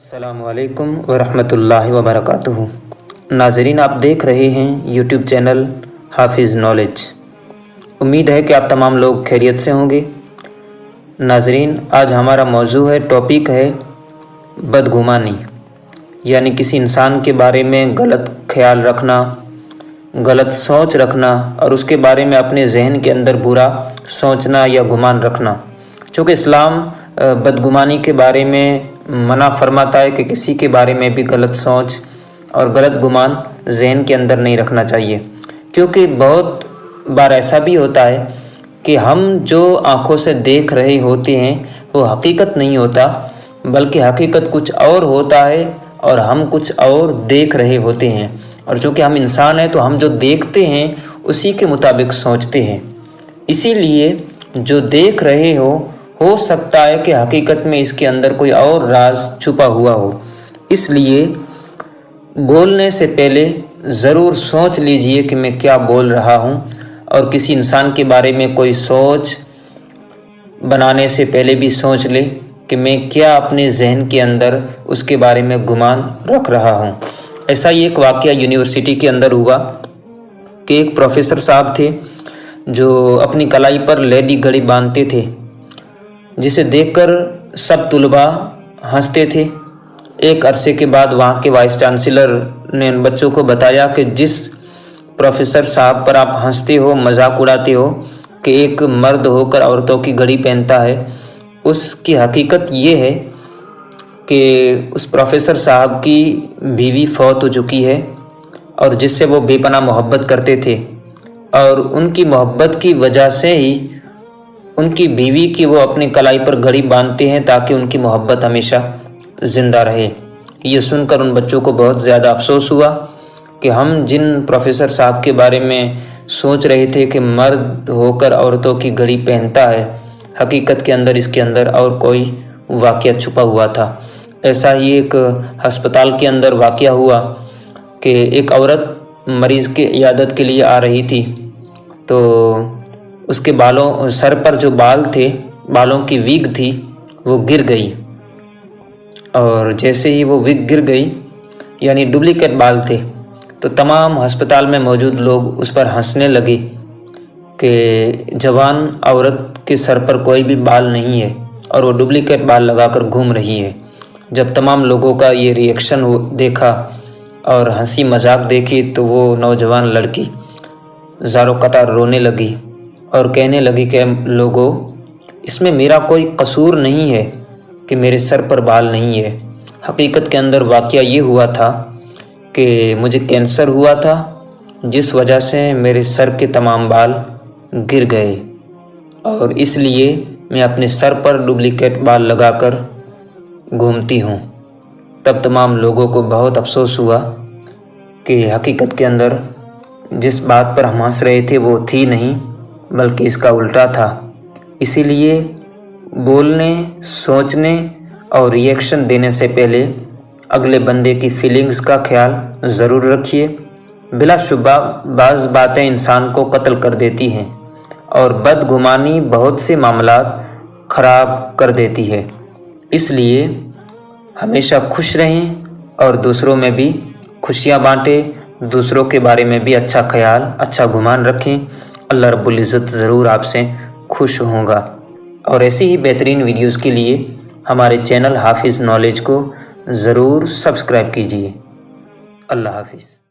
अस्सलामु अलैकुम वरहमतुल्लाहि वबरकातुहू। नाज़रीन, आप देख रहे हैं यूट्यूब चैनल हाफिज़ नॉलेज। उम्मीद है कि आप तमाम लोग खैरियत से होंगे। नाज़रीन, आज हमारा मौजू है, टॉपिक है बदगुमानी, यानी किसी इंसान के बारे में गलत ख्याल रखना, गलत सोच रखना और उसके बारे में अपने जहन के अंदर बुरा सोचना या गुमान रखना। चूँकि इस्लाम बदगुमानी के बारे में मना फरमाता है कि किसी के बारे में भी गलत सोच और गलत गुमान जहन के अंदर नहीं रखना चाहिए, क्योंकि बहुत बार ऐसा भी होता है कि हम जो आँखों से देख रहे होते हैं वो हकीकत नहीं होता, बल्कि हकीकत कुछ और होता है और हम कुछ और देख रहे होते हैं। और चूँकि हम इंसान हैं तो हम जो देखते हैं उसी के मुताबिक सोचते हैं। इसीलिए जो देख रहे हो सकता है कि हकीकत में इसके अंदर कोई और राज छुपा हुआ हो। इसलिए बोलने से पहले ज़रूर सोच लीजिए कि मैं क्या बोल रहा हूँ, और किसी इंसान के बारे में कोई सोच बनाने से पहले भी सोच ले कि मैं क्या अपने जहन के अंदर उसके बारे में गुमान रख रहा हूँ। ऐसा ही एक वाक़या यूनिवर्सिटी के अंदर हुआ कि एक प्रोफेसर साहब थे जो अपनी कलाई पर लेडी घड़ी बांधते थे, जिसे देखकर सब तुलबा हंसते थे। एक अरसे के बाद वहाँ के वाइस चांसलर ने उन बच्चों को बताया कि जिस प्रोफेसर साहब पर आप हंसते हो, मजाक उड़ाते हो कि एक मर्द होकर औरतों की घड़ी पहनता है, उसकी हकीकत ये है कि उस प्रोफेसर साहब की बीवी फौत हो चुकी है और जिससे वो बेपनाह मोहब्बत करते थे, और उनकी मोहब्बत की वजह से ही उनकी बीवी की वो अपनी कलाई पर घड़ी बांधते हैं ताकि उनकी मोहब्बत हमेशा ज़िंदा रहे। ये सुनकर उन बच्चों को बहुत ज़्यादा अफसोस हुआ कि हम जिन प्रोफेसर साहब के बारे में सोच रहे थे कि मर्द होकर औरतों की घड़ी पहनता है, हकीकत के अंदर इसके अंदर और कोई वाक़या छुपा हुआ था। ऐसा ही एक हस्पताल के अंदर वाक़या हुआ कि एक औरत मरीज़ के इयादत के लिए आ रही थी, तो उसके सर पर जो बाल थे, बालों की विग थी, वो गिर गई। और जैसे ही वो विग गिर गई, यानी डुप्लीकेट बाल थे, तो तमाम अस्पताल में मौजूद लोग उस पर हंसने लगे कि जवान औरत के सर पर कोई भी बाल नहीं है और वो डुप्लीकेट बाल लगाकर घूम रही है। जब तमाम लोगों का ये रिएक्शन देखा और हंसी मजाक देखी, तो वो नौजवान लड़की ज़ारो कतार रोने लगी और कहने लगी कि लोगों, इसमें मेरा कोई कसूर नहीं है कि मेरे सर पर बाल नहीं है। हकीकत के अंदर वाक़या ये हुआ था कि मुझे कैंसर हुआ था, जिस वजह से मेरे सर के तमाम बाल गिर गए, और इसलिए मैं अपने सर पर डुप्लीकेट बाल लगाकर घूमती हूँ। तब तमाम लोगों को बहुत अफसोस हुआ कि हकीकत के अंदर जिस बात पर हम हंस रहे थे वो थी नहीं, बल्कि इसका उल्टा था। इसीलिए बोलने, सोचने और रिएक्शन देने से पहले अगले बंदे की फीलिंग्स का ख्याल ज़रूर रखिए। बिलाशुबा बाज़ बातें इंसान को कत्ल कर देती हैं और बदगुमानी बहुत से मामलात ख़राब कर देती है। इसलिए हमेशा खुश रहें और दूसरों में भी खुशियाँ बांटें, दूसरों के बारे में भी अच्छा ख्याल, अच्छा गुमान रखें। अल्लाह रब्बुल इज़्ज़त ज़रूर आपसे खुश होगा। और ऐसी ही बेहतरीन वीडियोस के लिए हमारे चैनल हाफिज़ नॉलेज को ज़रूर सब्सक्राइब कीजिए। अल्लाह हाफिज़।